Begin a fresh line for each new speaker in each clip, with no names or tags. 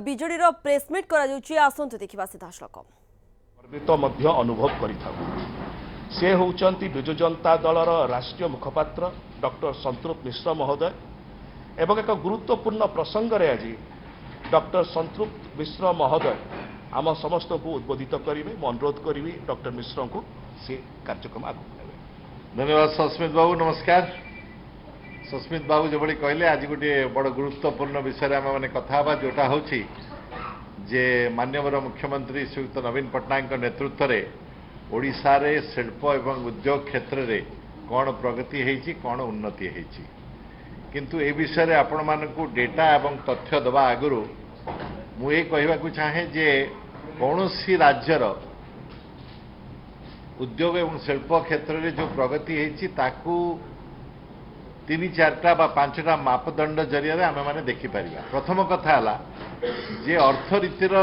বিজেডির press meet করা যাচ্ছে আসন্তু দেখিবা সিধাসলখ
गर्वित मध्य अनुभव करिथाउ से होउचंती बिजु जनता दलर राष्ट्रीय मुखपात्र डॉक्टर संतृप मिश्र महोदय एवं एक गुरुत्वपूर्ण प्रसंग रे आज डॉक्टर संतृप मिश्र महोदय आम समस्त को उद्बोधित करेंगे मैं अनुरोध करी डॉक्टर मिश्र को से कार्यक्रम आगे नेबे।
धन्यवाद सस्मित बाबू, नमस्कार। सस्मित बाबू जो कहले आज गोटे बड़ गुरुत्वपूर्ण विषय आम मैंने कथा जोटा हूँ जे माननीय मुख्यमंत्री श्रीयुक्त नवीन पट्टनायक नेतृत्व में ओडिशा रे शिल्प एवं उद्योग क्षेत्र में कौन प्रगति होती कौन उन्नति होती किंतु ए विषय आपण मानकु डेटा एवं तथ्य दबा आगु मुझे कहवाक चाहे जे कौन सी राज्यर उद्योग एवं शिल्प क्षेत्र में जो प्रगति होती ताकू 3-4टा बा 5टा मापदंड जरिया आम मैंने देखिपर। प्रथम कथा है जे अर्थनीतिर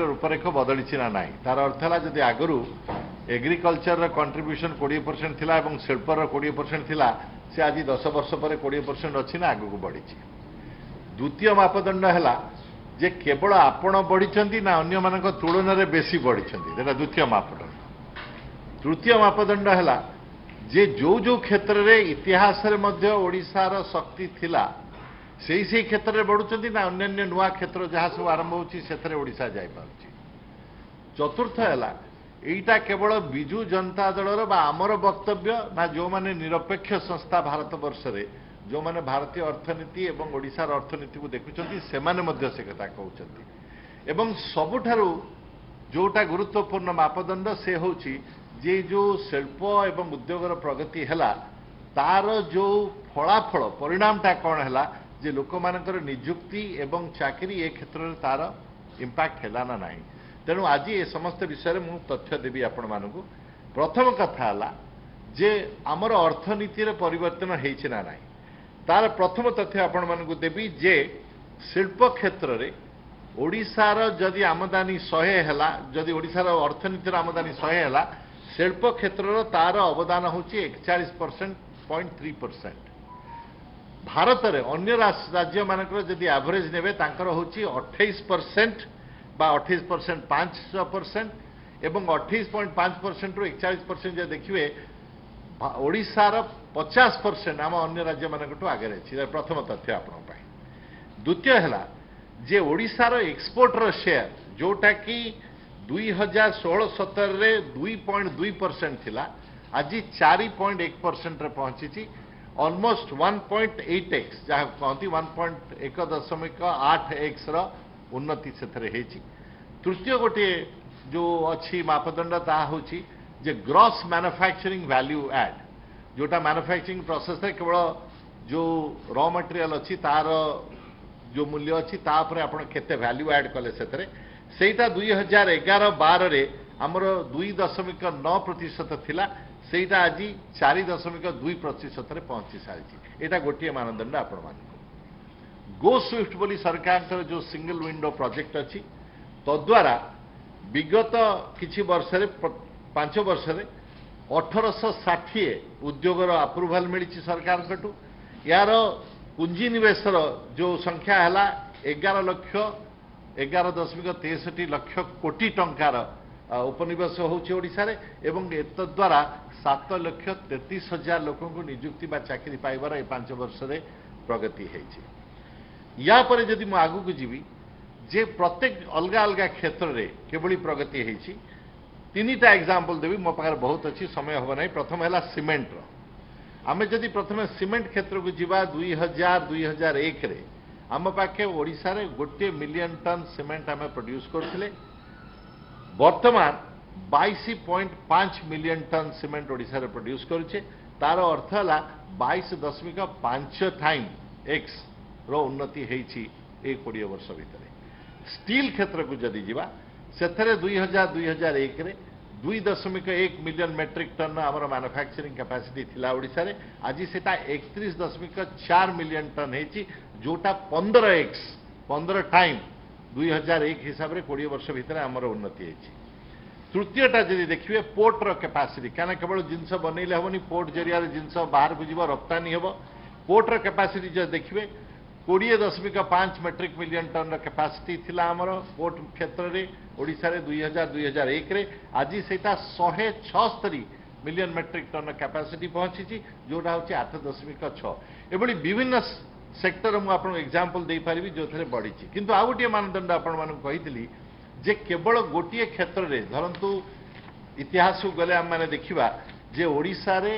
रूपरेख बदली ना ना तार अर्थ है जदि आगु एग्रिकल्चर कंट्रीब्यूशन 20% थिला एवं शिल्पर 20% थिला से आज 10 वर्ष पर 20% अच्छी ना आगू बढ़ी। द्वितीय मापदंड है जे केवल आपण बढ़ी ना अन्य मान तुलन में बेसी बढ़ी द्वितीय मापदंड। तृतीय मापदंड है जे जो जो क्षेत्र में इतिहास रे ओडिशार शक्ति थिला से क्षेत्र में बढ़ुंट ना अन्य नुआ क्षेत्र जहाँ सब आरंभ होशा जापर। चतुर्थ है यहीटा केवल विजु जनता दलर बा आमर वक्तव्य ना जो माने निरपेक्ष संस्था भारत वर्ष रे जो माने भारतीय अर्थनीति एवं ओडिशार अर्थनीति को देखुं से कथा कहते एवं सबुठारु जोटा गुरुत्वपूर्ण मापदंड से होची जे जो शिल्प एवं उद्योगर प्रगति है तार जो फलाफल परिणामटा कौन है जे लोक मानकर निजुक्ति एवं चाकरी ए क्षेत्र में तार इंपैक्ट है ना ना। तेणु आज ये समस्त विषय में मुझे तथ्य देवी आपण मानकु। प्रथम कथा है जे आमर अर्थनीति परिवर्तन होइछि ना नाही तार प्रथम तथ्य आपण मानकु देवी जे शिल्प क्षेत्र में ओडिशार जदि आमदानी 100 है जदि ओडिशार अर्थनीतिर आमदानी 100 है शिल्प क्षेत्र तार अवदान होची 41.3%। भारत रे अन्य राज्य मानकर जदि एवरेज नेबे तांकर होची 28% बा 28.5% एवं 28.5% रु 41% जे देखिए ओडिशार 50% आम अन्य राज्य मानकटू आगे रही। प्रथम तथ्य आपण। द्वितीय है जे ओडिशार एक्सपोर्टर शेयर जोटा कि 2016-17 रे 2.2% थिला आज 4.1% रे पहुंची ऑलमोस्ट 1.8x जहाँ कहती 1.8x उन्नति से तृतीय गोटे जो अच्छी मापदंड ता होची जे ग्रॉस मैन्युफैक्चरिंग वैल्यू एड जोटा मैन्युफैक्चरिंग प्रोसेस रे केवल जो रॉ मटेरियल अच्छी तार जो मूल्य अच्छी तापर आपण केते वैल्यू एड कले सेटा 2011-12 रे आमर 2.9% थिला सेटा आज 4.2% रे पहुंची सारी। एटा गोटे मानदंड आपण मान गो स्विफ्ट बोली सरकार जो सिंगल विंडो प्रोजेक्ट अच्छी तद्वारा विगत किछि वर्ष 5 वर्ष 1860 उद्योगर अप्रूवाल मिली सरकार कटू यार पुंजी निवेशर जो संख्या है 11.63 लाख कोटी टंकार उपनिवेश होशा एवं द्वारा 7,33,000 लोक निजुक्ति बा चाकरी पाइबार 5 वर्ष प्रगति होती। या पर जदि मु आगु को जीवी जे प्रत्येक अलग अलग क्षेत्र में केवली प्रगति होती 3टा एग्जांपल देवी मो पाखर बहुत अच्छी समय हम ना। प्रथम है सीमेंट आमे जदि प्रथम सीमेंट क्षेत्र को जीवा 2000-2001 रे आम पाखे ओडिशा रे 1 मिलियन टन सीमेंट आम प्रोड्यूस करथिले। वर्तमान 22.5 मिलियन टन सीमेंट ओडिशा रे प्रोड्यूस करुचे तार अर्थ है 22.5 टाइम एक्स रो उन्नति होती 20 वर्ष भितर। स्टील क्षेत्र को जदि जीवा से 2000-2001 रे 2.1 मिलियन मेट्रिक टन आमर मैन्युफैक्चरिंग कैपेसिटी थिला ओडिशा रे आज सेटा 31.4 मिलियन टन होती जोटा 15 टाइम 2001 हिसाब से 20 वर्ष भितर आमर उन्नति होती। तृतीयटा जदि देखिए पोर्टर कैपेसिटी क्या केवल जिनस बनइले हेनी पोर्ट जरिया जिनस बाहर को जीव रप्तानी हम पोर्टर कैपेसिटी जब देखिए 20.5 मेट्रिक मिलियन टन कैपेसिटी थिला आमर पोर्ट क्षेत्र में ओडिशा रे 2001 रे आज सेटा 176 मिलियन मेट्रिक टन कैपेसिटी पहुंची जोटा हूँ 8.6 एभली विभिन्न सेक्टर मु आपन एग्जांपल दे पारिबी जो थरे बढ़ी किंतु आ गोटे मानदंड आपण मानक कहितली जे केवल गोटे क्षेत्र रे धरंतु इतिहास को गले हम माने देखिबा जे ओडिशा रे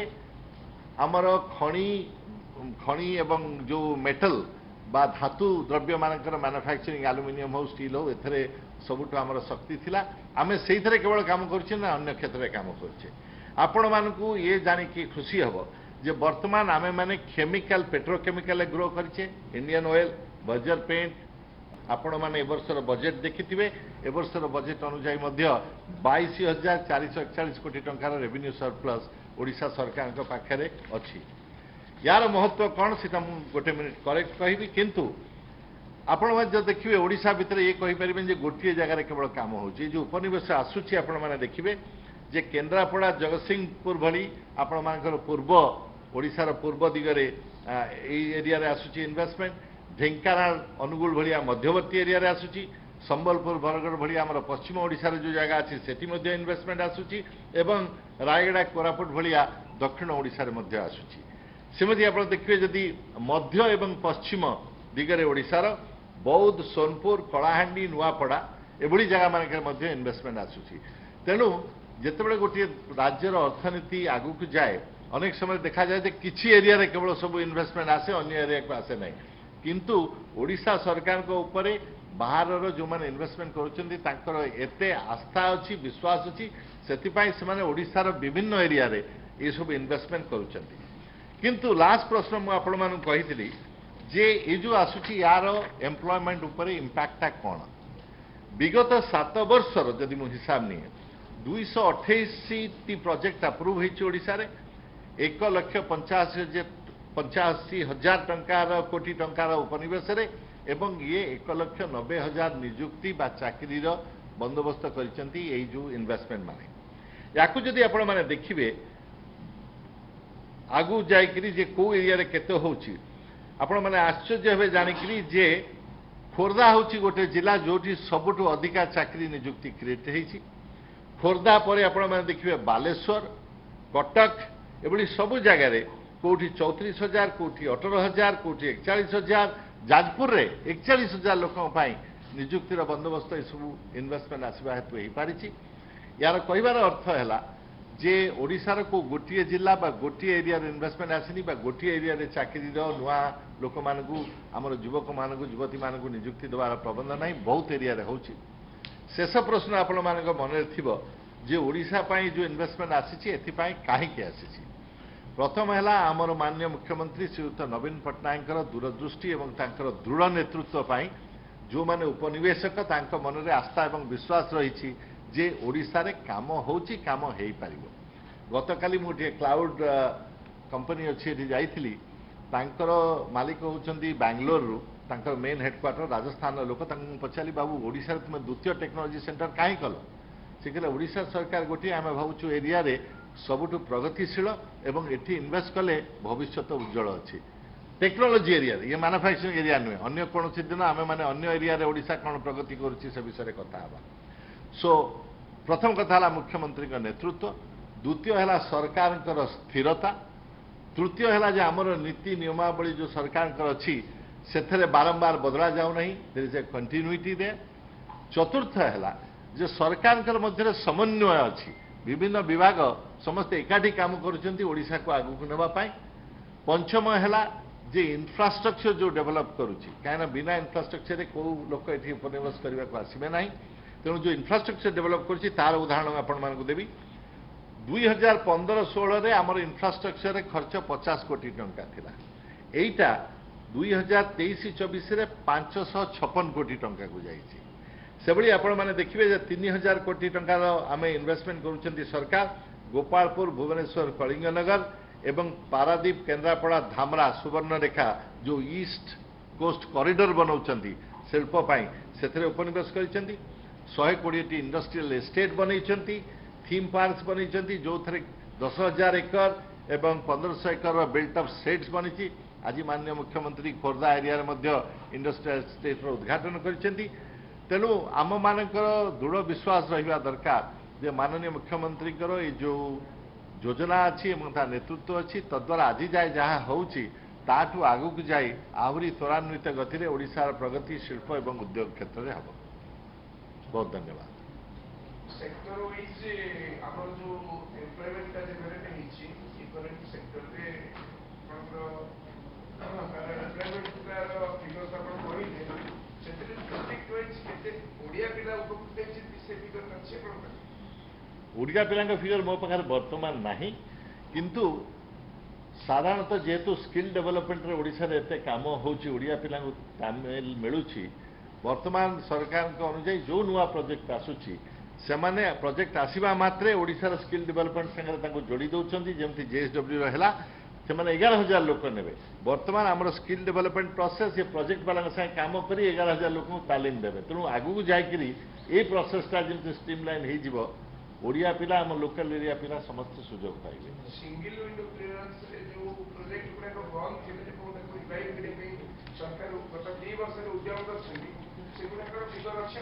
हमर खणी एवं जो मेटल बा धातु द्रव्य मानकर मैन्युफैक्चरिंग एल्युमिनियम हो स्टील हो एथरे सबुठ आमर शक्ति थिला आमे सेही थरे केवल काम करछे ना अन्य क्षेत्र रे काम करछे आपण मानकू ये जानि कि खुशी हबो जे वर्तमान आमे माने केमिकल पेट्रोकेमिकल ग्रो करछे इंडियन ऑयल बर्जर पेंट आपण माने ए वर्षर बजेट देखिथिबे ए वर्षर बजेट अनुसार मध्य 22,441 कोटी टंकार रेवेन्यू सरप्लस ओडिशा सरकार पाखरे अछि यार महत्व कौन सीता मु गोटे मिनिट करेक्ट कहबी किंतु आपण जो देखिए ओडिशा भितर ये कहि परिबेन जे गोटे जगह केवल काम होची जो उपनिवेश आसुची आपण माने देखिबे जे केन्द्रापड़ा जगतसिंहपुर भली आपण मानकर पूर्व ओडिशार पूर्व दिगरे एरिया रे आसुची इन्वेस्टमेंट ढेंकानाल अनुगुल भलिया मध्यवर्ती एरिया रे आसुची संबलपुर बरगढ़ भलिया हमर पश्चिम ओडिशार जो जगह अछि सेठी मध्य इन्वेस्टमेंट आसुची एवं रायगड़ा कोरापुट भलिया दक्षिण ओडिशा रे मध्य आसुची सेमती आप देखिए जदि मध्य एवं पश्चिम दिगरे ओडिशार बौद्ध सोनपुर कलाहांडी नुआपड़ा एभली जगह मानक मध्य इन्वेस्टमेंट आसुची तेणु जितेबाला गोटे राज्यर अर्थनीति आगू को जाए अनेक समय देखा जाए कि किसी एरिया रे केवल सब इन्वेस्टमेंट आसे अन्य एरिया को आसे नहीं किंतु ओडिशा सरकार को ऊपर बाहर जो मैंने इन्वेस्टमेंट कर एते आस्था अच्छी विश्वास अच्छी से ओडिशार विभिन्न एरिया रे ये सब इन्वेस्टमेंट करुछंती किंतु लास्ट प्रश्न मु आपण मानू कहितली जे ये जो आसुची यार एम्प्लॉयमेंट ऊपर इंपैक्ट कौन विगत 7 वर्षर जदि मु हिसाब नहीं 228 प्रोजेक्ट अप्रूव होइछि ओडिशा रे 1,85,000 टंकार कोटी टंकार उपनिवेश रे एवं ये 1,90,000 नियुक्ति बा चाकरी बंदोबस्त करिसेंती एई जो इन्वेस्टमेंट माने याकू जदि आपण माने देखिबे आगु जाइकरी जे को एरिया रे केते होउछि आपण माने आश्चर्य हेबे जानिकरी जे खोर्धा होउछि गोटे जिला जोठी सबुठु अधिका चाकरी नियुक्ति क्रिएट हेछि खोर्धा परे आपण माने देखिबे बालेश्वर कटक एबली सब जगह रे कोठी 34,000 कोठी 18,000 कोठी 41,000 जाजपुर रे 41,000 लोकन पाई नियुक्तिर बंदोबस्त ए सब इन्वेस्टमेंट आसीबा हेतु हे पारिछि यार कहिबार अर्थ हैला जे ओडिशार को गोटे जिला बा गोटे एरिया इन्वेस्टमेंट आसनी बा गोटे एरिया चाकरी नुआ लोक मानू आमर युवक मानू युवती मानू नियुक्ति देवार प्रबंध ना बहुत एरिया होची शेष प्रश्न आपण मान मन थी जे ओडिशा पाई जो इन्वेस्टमेंट आसी कहीं आसी प्रथम है आमर माननीय मुख्यमंत्री श्रीयुत नवीन पट्टनायक दूरदृष्टि और दृढ़ नेतृत्व जो माने उपनिवेशक मन में आस्था और विश्वास रही जे ओडिशा रे काम होची काम हेई पारिबो गतकाली मु गोटे क्लाउड कंपनी अच्छी जाइली तांकर मालिक होचंदी बेंगलोर रु तांकर मेन हेडक्वार्टर राजस्थान लोक पचारि बाबू ओडिशा रे तुम द्वितीय टेक्नोलॉजी सेंटर काहे कल से कहले ओडिशा सरकार गोटे आम भावुँ एरिया रे सबुठु प्रगतिशील एवं एठी इन्वेस्ट कले भविष्य उज्जवल अच्छी टेक्नोलॉजी एरिया ये मैन्युफैक्चरिंग एरिया नुहे अन्य कौन दिन आम मैंने अन्य एरिया रे ओडिशा कौन प्रगति करुच्ची से विषय कथा हवा सो प्रथम कथा है मुख्यमंत्री नेतृत्व द्वितीय है सरकार स्थिरता तृतीय है आमर नीति नियमावली जो सरकार अच्छी से बारंबार बदला जाऊ नहीं देयर इज ए कंटिन्यूटी दे चतुर्थ है जो सरकार मध्य समन्वय अच्छी विभिन्न विभाग समस्ते एकाठी काम करोडिशा को आगू को नापी पंचम है जे इंफ्रास्ट्रक्चर जो डेवलप करुच्ची कहीं बिना इंफ्रास्ट्रक्चर कौ लोक ये उपनिवेश करने को आसबे ना तेणु जो इंफ्रास्ट्रक्चर डेवलप करुच्ची तार उदाहरण आपण मानक देवी 2015-16 रे आमर इंफ्रास्ट्रक्चर रे खर्च 50 कोटी टंका थिला एइटा 2023-24 रे 556 कोटी टंका को जाइछि सेबली आपण माने देखिबे जे 3000 कोटी टंका आमे इन्वेस्टमेंट करूछंती सरकार गोपालपुर भुवनेश्वर कलिंगनगर एवं पारादीप केन्द्रापड़ा धामरा सुवर्णरेखा जो ईस्ट कोस्ट कॉरिडोर बनाउछंती शिल्प पाई सेथरे उपनिवेश करिसंती 120 इंडस्ट्रियल एस्टेट बनैछंती थीम पार्क्स बनैछंती जो थे 10,000 एकर एवं 1500 एकर बिल्ट अप सेट्स बनी आज माननीय मुख्यमंत्री खोर्धा एरिया इंडस्ट्रियल स्टेट उद्घाटन करिसेंती तेणु आम मानकर दृढ़ विश्वास रहिबा दरकार जे माननीय मुख्यमंत्री ये जो योजना अच्छी नेतृत्व अच्छी तद्वारा आज जाए जहाँ होउची ताठू आगु को जाई आहरी त्वरान्वित गति में ओडिशार प्रगति शिल्प एवं उद्योग क्षेत्र में हम। बहुत धन्यवाद।
सेक्टर वाइज आपण जो एम्प्लॉयमेंट का जनरेट हिची इकोनॉमिक सेक्टर रे आपनकर एम्प्लॉयमेंट का फिगर्स आपण कहिले सेते डिस्ट्रिक्ट वाइज केते ओडिया पिला उपकृत अछि से फिगर अछि आपण
ओडिया पिला फिगर मो पाखे बर्तमान नहीं किंतु साधारणतः जेहेतु स्किल डेवलपमेंट रे ओडिशा रे एते काम होउची ओडिया पिला तामिल मिलुची वर्तमान सरकार अनुसार जो नुआ प्रोजेक्ट आसुची से माने प्रोजेक्ट आसीबा मात्रे ओडिशार स्किल डेवलपमेंट संगे तांको जोड़ी दउचंती जेमति जेएसडब्ल्यू रहला से माने 11000 लोक नेबे वर्तमान हमर स्किल डेवलपमेंट प्रोसेस ये प्रोजेक्ट वाला संगे काम करी 11000 लोक तालीम देबे तेणु आगु को जाय करी ए प्रोसेसटा जेमति स्ट्रीमलाइन हे जीवो ओडिया पिला हम लोकल एरिया पिला समस्त सुजोग पाइबे।
सिंगल विंडो क्लियरेंस रे जो प्रोजेक्ट गुडा को बंद केले को रिवाइव करे पे सरकार गत 2 वर्ष रे उद्यम करछन्ती सेगुडा को फिगर अछि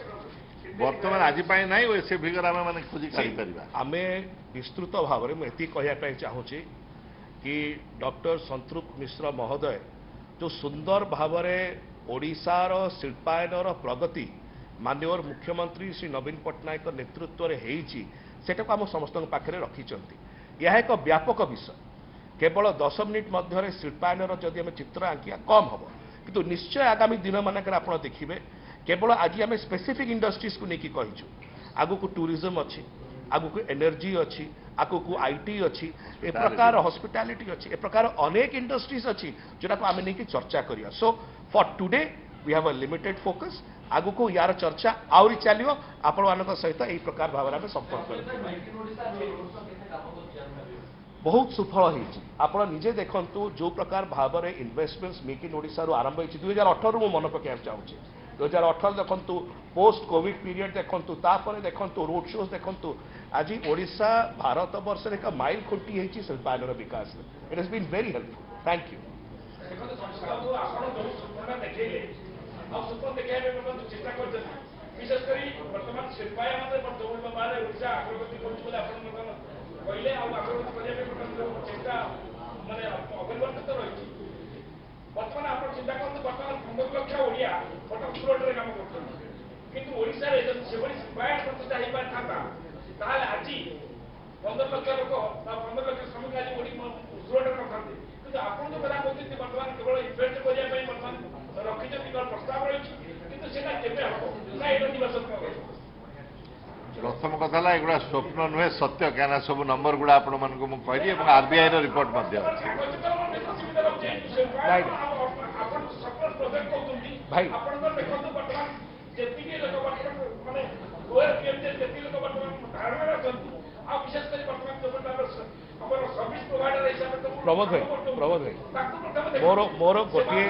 वर्तमान आज ना से फिगर आम मैंने खोजी काढ़ी
आमे विस्तृत भाव में मुझे कहवाई चाहूँगी कि डॉक्टर संतृप्त मिश्र महोदय जो सुंदर भाव में ओडिशार शिल्पायनर प्रगति माननीय मुख्यमंत्री श्री नवीन पट्टनायक नेतृत्व में सेटा को आम समस्त पाखे रखिंट यह एक व्यापक विषय केवल 10 मिनिट मध्य शिल्पायनर जदि आम चित्र आंकिया कम हम किंतु निश्चय आगामी दिन मानक आप देखिए केवल आज आम स्पेसिफिक इंडस्ट्रीज को लेकिन कहीचु आगु को टूरिज्म अच्छी आगु को एनर्जी अच्छी आगु को आईटी अच्छी ए प्रकार हॉस्पिटैलिटी अच्छी ए प्रकार अनेक इंडस्ट्रीज अच्छी जोटा को आम नहीं चर्चा करिया so for today we have a limited focus आगु को यार चर्चा आउरी चलियो आपण मानक सहित एई प्रकार भाव में संपर्क बहुत सुफल होती आपण निजे देखंतु जो प्रकार भाव में इन्वेस्टमेंट्स मेक इन ओडिशा रु आरंभ होती 2018 मु मन पकाइବାକୁ चाहूँगी 2018 देखंतु पोस्ट कोविड पीरियड देखंतु तापर देखंतु रोड शोज देखंतु आज ओडिशा भारत वर्ष एक माइल खुंटी होती शिल्पायनर विकास it has been very helpful thank you. विशेषकर बर्तमान शिल्पायन ओडिशा अग्रगति कहले चिंता मानने अपरिवर्तित रही बर्तमान आप चिंता करते बर्तमान 15 लाख ओडिया कटक सुरट में काम करते ओडिशा शिल्पायन प्रतिष्ठा हो पारि था आज 15 लाख लोक 15 लाख श्रमिक आज सुरट में रखते कि आप जो कथा कहते बर्तमान केवल इन्वेस्ट करने बर्तमान रखिंट प्रस्ताव रही
प्रथम कथा एगुड़ा स्वप्न नुहे सत्य क्या सब नंबर गुड़ा आपण मानक कहली आरबीआई रिपोर्ट
प्रमोद भाई मोर मोर गोटे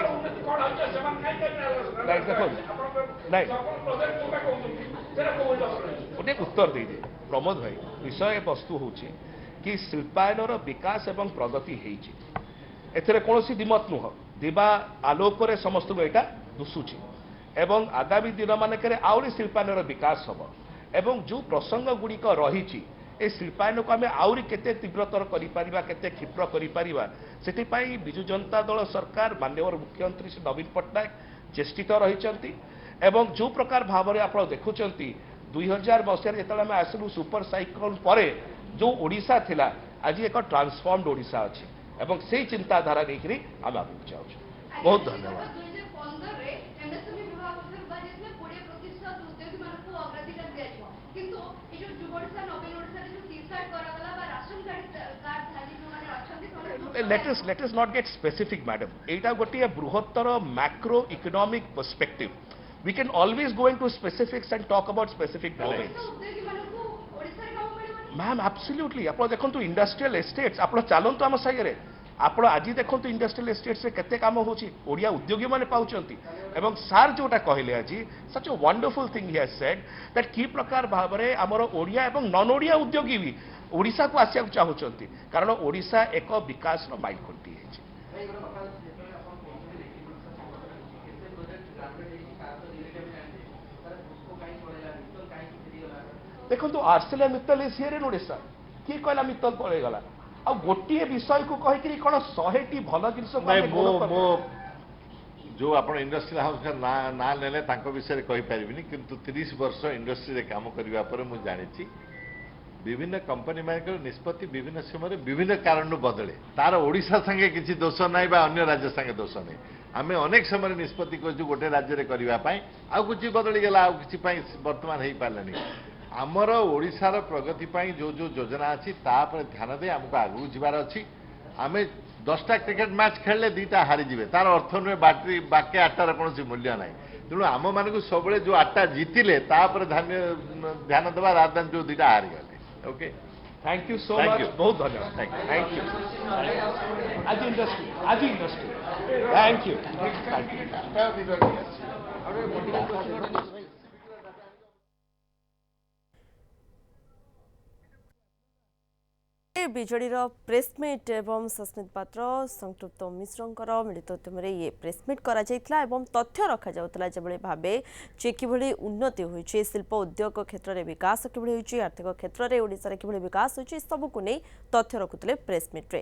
गोटे उत्तर दे दे प्रमोद भाई विषय वस्तु हूँ कि शिल्पायनर विकास एवं प्रगति एथिरे कौन दिमत नुह दिवा आलोक समस्त यहाँ दुशुची एवं आगामी दिन मानक आहरी शिल्पायनर विकास हम एवं जो प्रसंग गुड़िक रही ए शिल्पायन को आम आहरी केते तीव्रतर करिपारिबा केते क्षिप्र करिपारिबा सेटिपाई बिजु जनता दल सरकार माननीय मुख्यमंत्री श्री नवीन पट्टनायक चेष्टित रहिचंती एवं जो प्रकार भाव में आप देखुंट 2000 मसीह जो आम आसलु सुपर साइक्लोन पर जो ओडिशा थिला आज एक ट्रांसफॉर्म्ड ओडिशा अच्छी एवं से चिंताधारा लेकिन आम आगे चाहूँ बहुत धन्यवाद। let us not get specific madam एटा गोटे बृहत्तर macro economic perspective we can always go into specifics and talk about specific domains ma'am absolutely आप देखो इंडस्ट्रियल एस्टेट्स आप चलतु आम साइड आप आज देखो इंडस्ट्रियल एस्टेट्स केते काम होची ओडिया उद्योगी माने पाउचंती एवं सार जोटा कहले आज such a wonderful thing he has said that की प्रकार भाव में आमर ओडिया एवं नॉन ओडिया उद्योगी भी ओडिशा को आसिया चाहूँगी कारण ओडिशा एक विकास माइल खुंटी है देखो Arcelor Mittal is here in Odisha किए कहला मित्तल पळेगला आ गोटे विषय को कहीकि कौन 100टी भल जिन
जो आप इंडस्ट्रियल हाउस का ना नेले विषय कहीपरि किंतु 30 वर्ष इंडस्ट्री काम करने पर मुझे जानी विभिन्न कंपनी मान निष्पत्ति विभिन्न समय विभिन्न कारण बदले तार ओडिशा संगे किसी दोष ना अन्य राज्य संगे दोष नहीं आम अनेक समय निष्पत्ति कर गोटे राज्य करने आउ कुछ बदली गला आउ कि बर्तमान हो पारे आमर ओडिशार प्रगति जो जो योजना अच्छी ध्यान दे आमको आगू जबार अच्छी आम 10टा क्रिकेट मैच खेलले 2टा हारीजे तार अर्थ नुहे बाकी 8टार कौन मूल्य ना तेणु आम मानक सब जो 8टा जीतिले ध्यान देवा राजधान जो 2टा हारीगले okay
thank you so
Thank
मच
you.
बहुत धन्यवाद थैंक यू आज इंडस्ट्री थैंक यू
ବିଜେଡିର ପ୍ରେସମିଟ୍ ଏବଂ ସସ୍ମିତ ପାତ୍ର ସଂପୃକ୍ତ ମିଶ୍ରଙ୍କର ମିଳିତ ଉଦ୍ୟମରେ ये ପ୍ରେସମିଟ୍ କରାଯାଇଥିଲା ଏବଂ ତଥ୍ୟ ରଖାଯାଉଥିଲା ଯେଭଳି ଭାବେ ଯେ କିଭଳି ଉନ୍ନତି ହୋଇଛି ଶିଳ୍ପ ଉଦ୍ୟୋଗ କ୍ଷେତ୍ରରେ ବିକାଶ କିଭଳି ହୋଇଛି ଆର୍ଥିକ କ୍ଷେତ୍ରରେ ଓଡ଼ିଶାରେ କିଭଳି ବିକାଶ ହୋଇଛି ସବୁକୁ ନେଇ ତଥ୍ୟ ରଖୁଥିଲେ ପ୍ରେସମିଟ୍ରେ।